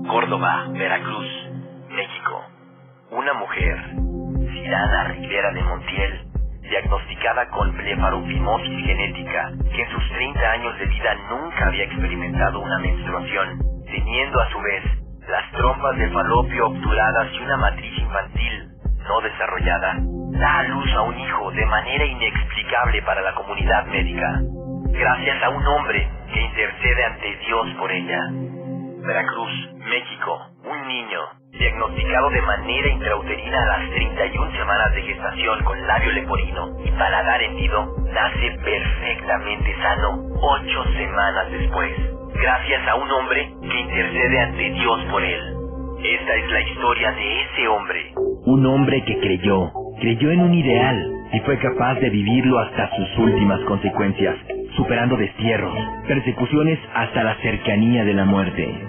Córdoba, Veracruz, México. Una mujer, Cirana Rivera de Montiel, diagnosticada con blefarofimosis genética, que en sus 30 años de vida nunca había experimentado una menstruación, teniendo a su vez las trompas de falopio obturadas y una matriz infantil no desarrollada, da a luz a un hijo de manera inexplicable para la comunidad médica, gracias a un hombre que intercede ante Dios por ella. Veracruz, México, un niño diagnosticado de manera intrauterina a las 31 semanas de gestación con labio leporino y paladar hendido, nace perfectamente sano 8 semanas después, gracias a un hombre que intercede ante Dios por él. Esta es la historia de ese hombre. Un hombre que creyó en un ideal y fue capaz de vivirlo hasta sus últimas consecuencias, superando destierros, persecuciones hasta la cercanía de la muerte.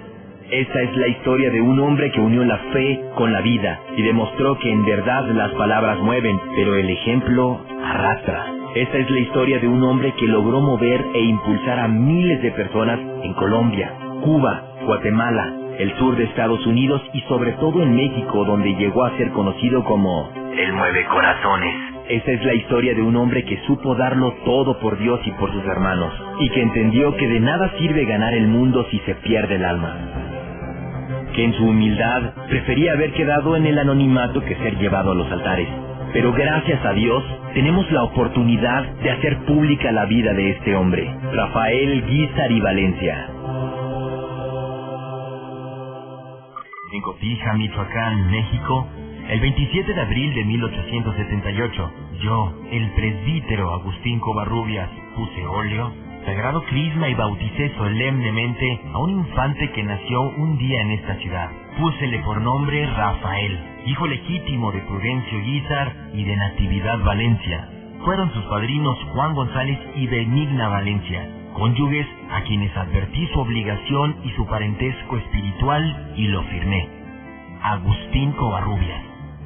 Esta es la historia de un hombre que unió la fe con la vida y demostró que en verdad las palabras mueven, pero el ejemplo arrastra. Esta es la historia de un hombre que logró mover e impulsar a miles de personas en Colombia, Cuba, Guatemala, el sur de Estados Unidos y sobre todo en México, donde llegó a ser conocido como el Mueve Corazones. Esta es la historia de un hombre que supo darlo todo por Dios y por sus hermanos, y que entendió que de nada sirve ganar el mundo si se pierde el alma. Que en su humildad prefería haber quedado en el anonimato que ser llevado a los altares. Pero gracias a Dios tenemos la oportunidad de hacer pública la vida de este hombre, Rafael Guízar y Valencia. En Cotija, Michoacán, México, el 27 de abril de 1878, yo, el presbítero Agustín Covarrubias, puse óleo, sagrado crisma y bauticé solemnemente a un infante que nació un día en esta ciudad. Púsele por nombre Rafael, hijo legítimo de Prudencio Guízar y de Natividad Valencia. Fueron sus padrinos Juan González y Benigna Valencia, cónyuges a quienes advertí su obligación y su parentesco espiritual y lo firmé. Agustín Covarrubias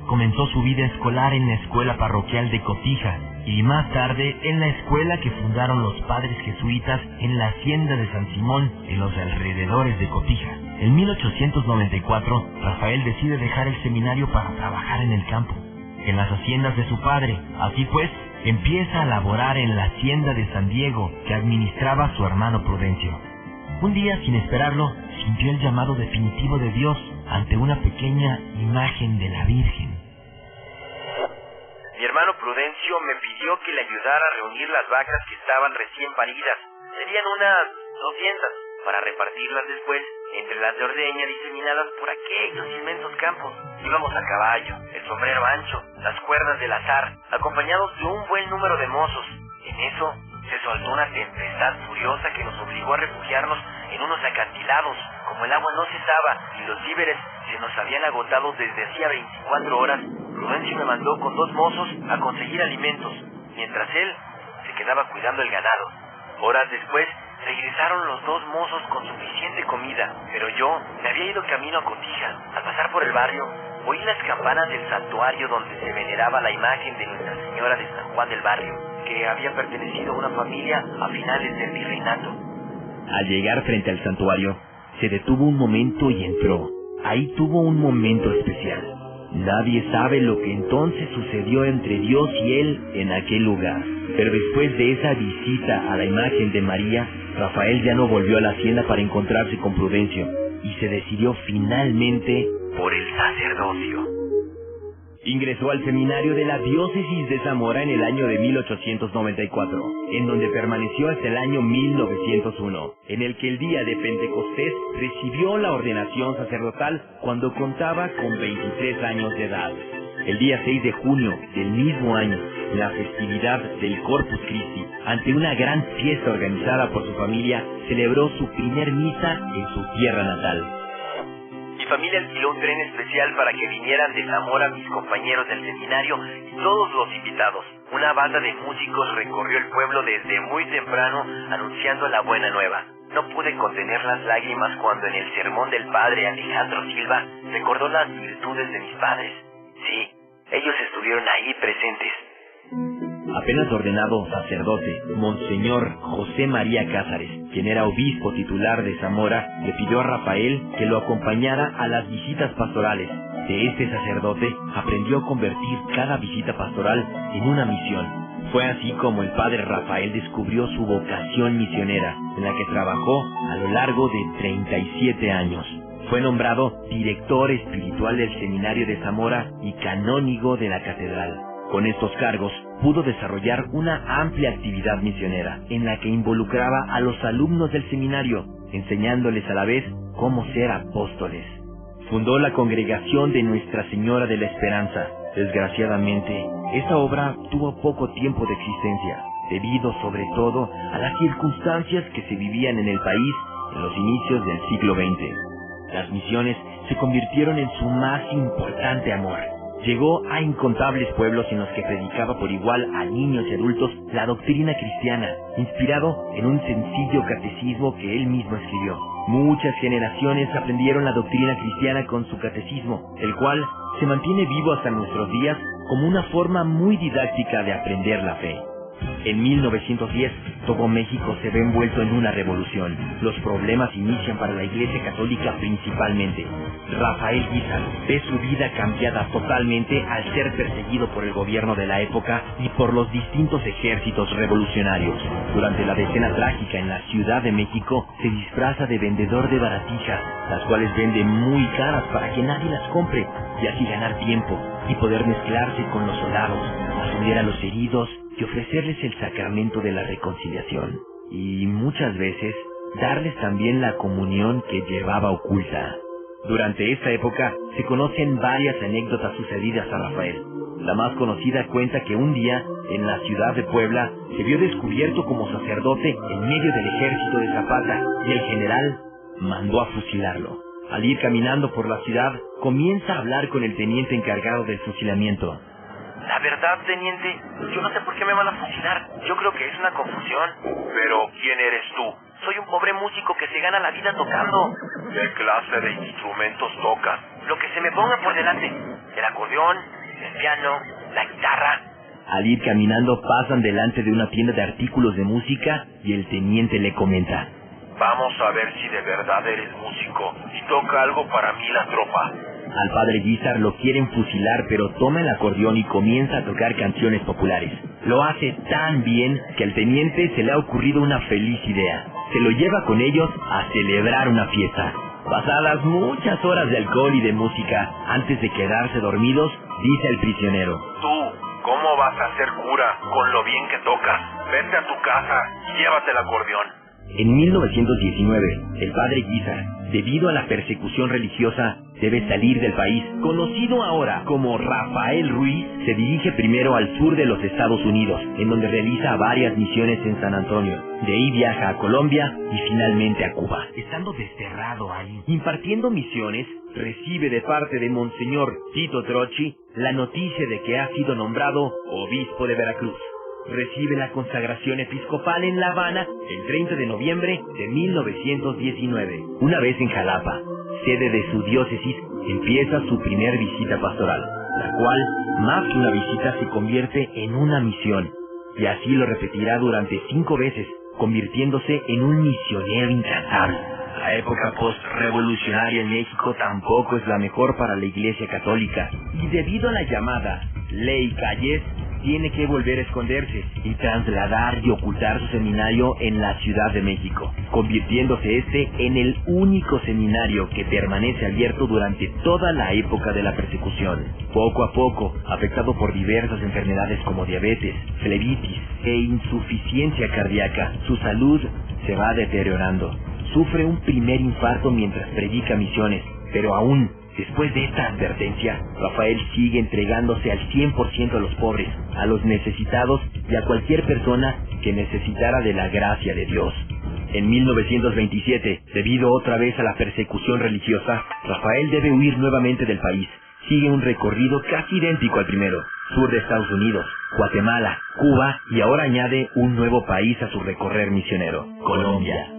comenzó su vida escolar en la escuela parroquial de Cotija y más tarde en la escuela que fundaron los padres jesuitas en la hacienda de San Simón en los alrededores de Cotija. En 1894, Rafael decide dejar el seminario para trabajar en el campo, en las haciendas de su padre. Así pues, empieza a laborar en la hacienda de San Diego que administraba su hermano Prudencio. Un día, sin esperarlo, sintió el llamado definitivo de Dios ante una pequeña imagen de la Virgen. Mi hermano Prudencio me pidió que le ayudara a reunir las vacas que estaban recién paridas. Serían unas 200 para repartirlas después entre las de ordeña diseminadas por aquellos inmensos campos. Íbamos a caballo, el sombrero ancho, las cuerdas del azar, acompañados de un buen número de mozos. En eso se soltó una tempestad furiosa que nos obligó a refugiarnos en unos acantilados. Como el agua no cesaba y los víveres se nos habían agotado desde hacía 24 horas, Prudencio me mandó con 2 mozos a conseguir alimentos, mientras él se quedaba cuidando el ganado. Horas después regresaron los 2 mozos con suficiente comida, pero yo me había ido camino a Cotija. Al pasar por el barrio, oí las campanas del santuario donde se veneraba la imagen de Nuestra Señora de San Juan del Barrio, que había pertenecido a una familia a finales del virreinato. Al llegar frente al santuario, se detuvo un momento y entró. Ahí tuvo un momento especial. Nadie sabe lo que entonces sucedió entre Dios y él en aquel lugar. Pero después de esa visita a la imagen de María, Rafael ya no volvió a la hacienda para encontrarse con Prudencio y se decidió finalmente por el sacerdocio. Ingresó al seminario de la diócesis de Zamora en el año de 1894, en donde permaneció hasta el año 1901, en el que el día de Pentecostés recibió la ordenación sacerdotal cuando contaba con 23 años de edad. El día 6 de junio del mismo año, la festividad del Corpus Christi, ante una gran fiesta organizada por su familia, celebró su primer misa en su tierra natal. Mi familia alquiló un tren especial para que vinieran de Zamora mis compañeros del seminario y todos los invitados. Una banda de músicos recorrió el pueblo desde muy temprano anunciando la buena nueva. No pude contener las lágrimas cuando en el sermón del padre Alejandro Silva recordó las virtudes de mis padres. Sí, ellos estuvieron ahí presentes. Apenas ordenado sacerdote, Monseñor José María Cázares, quien era obispo titular de Zamora, le pidió a Rafael que lo acompañara a las visitas pastorales. De este sacerdote aprendió a convertir cada visita pastoral en una misión. Fue así como el padre Rafael descubrió su vocación misionera, en la que trabajó a lo largo de 37 años. Fue nombrado director espiritual del seminario de Zamora y canónigo de la catedral. Con estos cargos, pudo desarrollar una amplia actividad misionera, en la que involucraba a los alumnos del seminario, enseñándoles a la vez cómo ser apóstoles. Fundó la Congregación de Nuestra Señora de la Esperanza. Desgraciadamente, esta obra tuvo poco tiempo de existencia, debido sobre todo a las circunstancias que se vivían en el país en los inicios del siglo XX. Las misiones se convirtieron en su más importante amor. Llegó a incontables pueblos en los que predicaba por igual a niños y adultos la doctrina cristiana, inspirado en un sencillo catecismo que él mismo escribió. Muchas generaciones aprendieron la doctrina cristiana con su catecismo, el cual se mantiene vivo hasta nuestros días como una forma muy didáctica de aprender la fe. En 1910, todo México se ve envuelto en una revolución. Los problemas inician para la Iglesia Católica principalmente. Rafael Guízar ve su vida cambiada totalmente al ser perseguido por el gobierno de la época y por los distintos ejércitos revolucionarios. Durante la Decena Trágica en la Ciudad de México, se disfraza de vendedor de baratijas, las cuales vende muy caras para que nadie las compre, y así ganar tiempo y poder mezclarse con los soldados, atender a los heridos y ofrecerles el sacramento de la reconciliación. Y muchas veces, darles también la comunión que llevaba oculta. Durante esta época, se conocen varias anécdotas sucedidas a Rafael. La más conocida cuenta que un día, en la ciudad de Puebla, se vio descubierto como sacerdote en medio del ejército de Zapata, y el general mandó a fusilarlo. Al ir caminando por la ciudad, comienza a hablar con el teniente encargado del fusilamiento. La verdad, teniente, yo no sé por qué me van a fusilar. Yo creo que es una confusión. Pero, ¿quién eres tú? Soy un pobre músico que se gana la vida tocando. ¿Qué clase de instrumentos tocas? Lo que se me ponga por delante. El acordeón, el piano, la guitarra. Al ir caminando pasan delante de una tienda de artículos de música y el teniente le comenta: Vamos a ver si de verdad eres músico y toca algo para mí la tropa. Al padre Guízar lo quieren fusilar, pero toma el acordeón y comienza a tocar canciones populares. Lo hace tan bien que al teniente se le ha ocurrido una feliz idea. Se lo lleva con ellos a celebrar una fiesta. Pasadas muchas horas de alcohol y de música, antes de quedarse dormidos, dice el prisionero: Tú, ¿cómo vas a ser cura con lo bien que tocas? Vete a tu casa y llévate el acordeón. En 1919, el padre Guízar, debido a la persecución religiosa, debe salir del país. Conocido ahora como Rafael Ruiz, se dirige primero al sur de los Estados Unidos, en donde realiza varias misiones en San Antonio. De ahí viaja a Colombia y finalmente a Cuba. Estando desterrado ahí, impartiendo misiones, recibe de parte de Monseñor Tito Trochi la noticia de que ha sido nombrado obispo de Veracruz. Recibe la consagración episcopal en La Habana el 30 de noviembre de 1919. Una vez en Jalapa, sede de su diócesis, empieza su primer visita pastoral, la cual, más que una visita, se convierte en una misión, y así lo repetirá durante 5 veces, convirtiéndose en un misionero incansable. La época post-revolucionaria en México tampoco es la mejor para la Iglesia Católica, y debido a la llamada Ley Calles, tiene que volver a esconderse y trasladar y ocultar su seminario en la Ciudad de México, convirtiéndose este en el único seminario que permanece abierto durante toda la época de la persecución. Poco a poco, afectado por diversas enfermedades como diabetes, flebitis e insuficiencia cardíaca, su salud se va deteriorando. Sufre un primer infarto mientras predica misiones, pero aún después de esta advertencia, Rafael sigue entregándose al 100% a los pobres, a los necesitados y a cualquier persona que necesitara de la gracia de Dios. En 1927, debido otra vez a la persecución religiosa, Rafael debe huir nuevamente del país. Sigue un recorrido casi idéntico al primero: sur de Estados Unidos, Guatemala, Cuba, y ahora añade un nuevo país a su recorrer misionero: Colombia.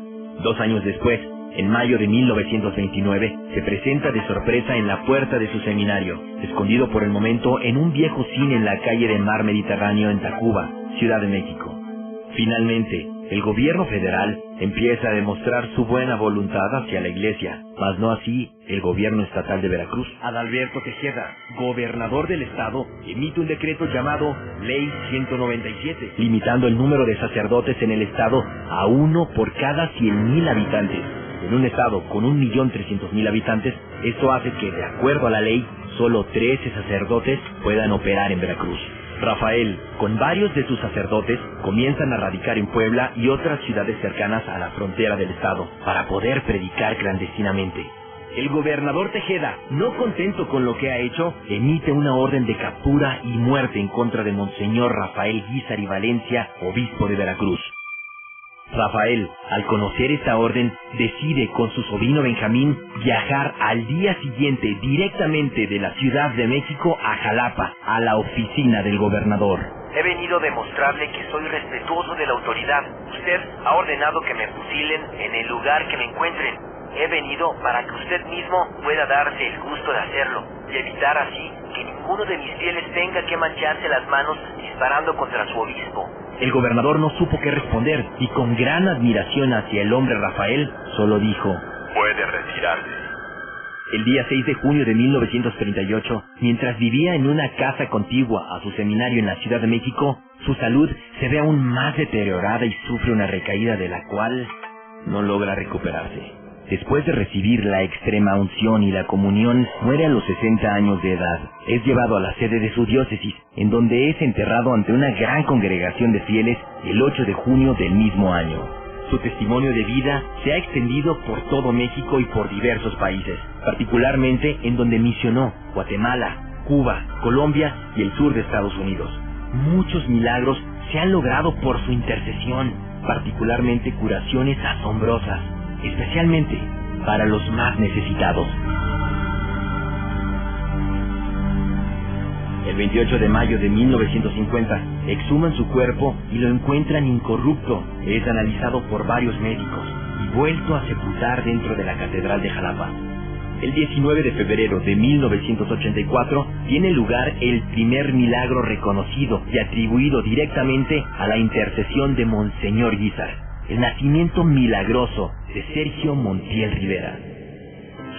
2 años después, en mayo de 1929, se presenta de sorpresa en la puerta de su seminario, escondido por el momento en un viejo cine en la calle de Mar Mediterráneo en Tacuba. Ciudad de México. Finalmente, el gobierno federal empieza a demostrar su buena voluntad hacia la iglesia, mas no así el gobierno estatal de Veracruz. Adalberto Tejeda, gobernador del estado, emite un decreto llamado Ley 197, limitando el número de sacerdotes en el estado a 1 por cada 100,000 habitantes. En un estado con 1.300.000 habitantes, esto hace que, de acuerdo a la ley, solo 13 sacerdotes puedan operar en Veracruz. Rafael, con varios de sus sacerdotes, comienzan a radicar en Puebla y otras ciudades cercanas a la frontera del estado, para poder predicar clandestinamente. El gobernador Tejeda, no contento con lo que ha hecho, emite una orden de captura y muerte en contra de Monseñor Rafael Guízar y Valencia, obispo de Veracruz. Rafael, al conocer esta orden, decide con su sobrino Benjamín viajar al día siguiente directamente de la Ciudad de México a Jalapa, a la oficina del gobernador. He venido a demostrarle que soy respetuoso de la autoridad. Usted ha ordenado que me fusilen en el lugar que me encuentren. He venido para que usted mismo pueda darse el gusto de hacerlo y evitar así que ninguno de mis fieles tenga que mancharse las manos disparando contra su obispo. El gobernador no supo qué responder y con gran admiración hacia el hombre Rafael, solo dijo: puede retirarse. El día 6 de junio de 1938, mientras vivía en una casa contigua a su seminario en la Ciudad de México, su salud se ve aún más deteriorada y sufre una recaída de la cual no logra recuperarse. Después de recibir la extrema unción y la comunión, muere a los 60 años de edad. Es llevado a la sede de su diócesis, en donde es enterrado ante una gran congregación de fieles el 8 de junio del mismo año. Su testimonio de vida se ha extendido por todo México y por diversos países, particularmente en donde misionó Guatemala, Cuba, Colombia y el sur de Estados Unidos. Muchos milagros se han logrado por su intercesión, particularmente curaciones asombrosas, especialmente para los más necesitados. El 28 de mayo de 1950, exhuman su cuerpo y lo encuentran incorrupto. Es analizado por varios médicos y vuelto a sepultar dentro de la Catedral de Jalapa. El 19 de febrero de 1984 tiene lugar el primer milagro reconocido y atribuido directamente a la intercesión de Monseñor Guízar: el nacimiento milagroso de Sergio Montiel Rivera.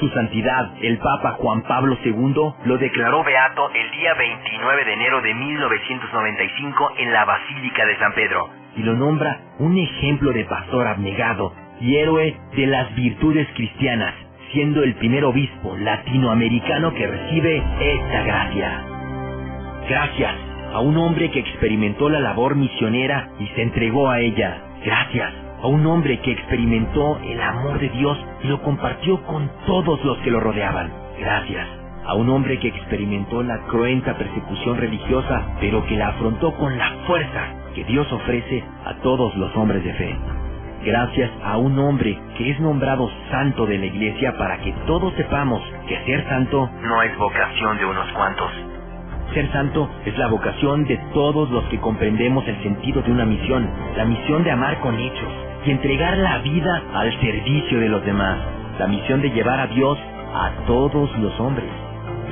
Su santidad, el Papa Juan Pablo II, lo declaró beato el día 29 de enero de 1995 en la Basílica de San Pedro, y lo nombra un ejemplo de pastor abnegado y héroe de las virtudes cristianas, siendo el primer obispo latinoamericano que recibe esta gracia. Gracias a un hombre que experimentó la labor misionera y se entregó a ella. Gracias a un hombre que experimentó el amor de Dios y lo compartió con todos los que lo rodeaban. Gracias a un hombre que experimentó la cruenta persecución religiosa, pero que la afrontó con la fuerza que Dios ofrece a todos los hombres de fe. Gracias a un hombre que es nombrado santo de la Iglesia para que todos sepamos que ser santo no es vocación de unos cuantos. Ser santo es la vocación de todos los que comprendemos el sentido de una misión, la misión de amar con hechos y entregar la vida al servicio de los demás, la misión de llevar a Dios a todos los hombres.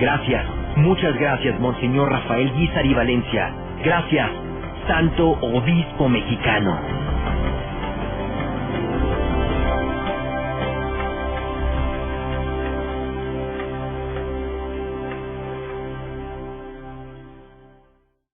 Gracias, muchas gracias, Monseñor Rafael Guízar y Valencia. Gracias, Santo Obispo Mexicano.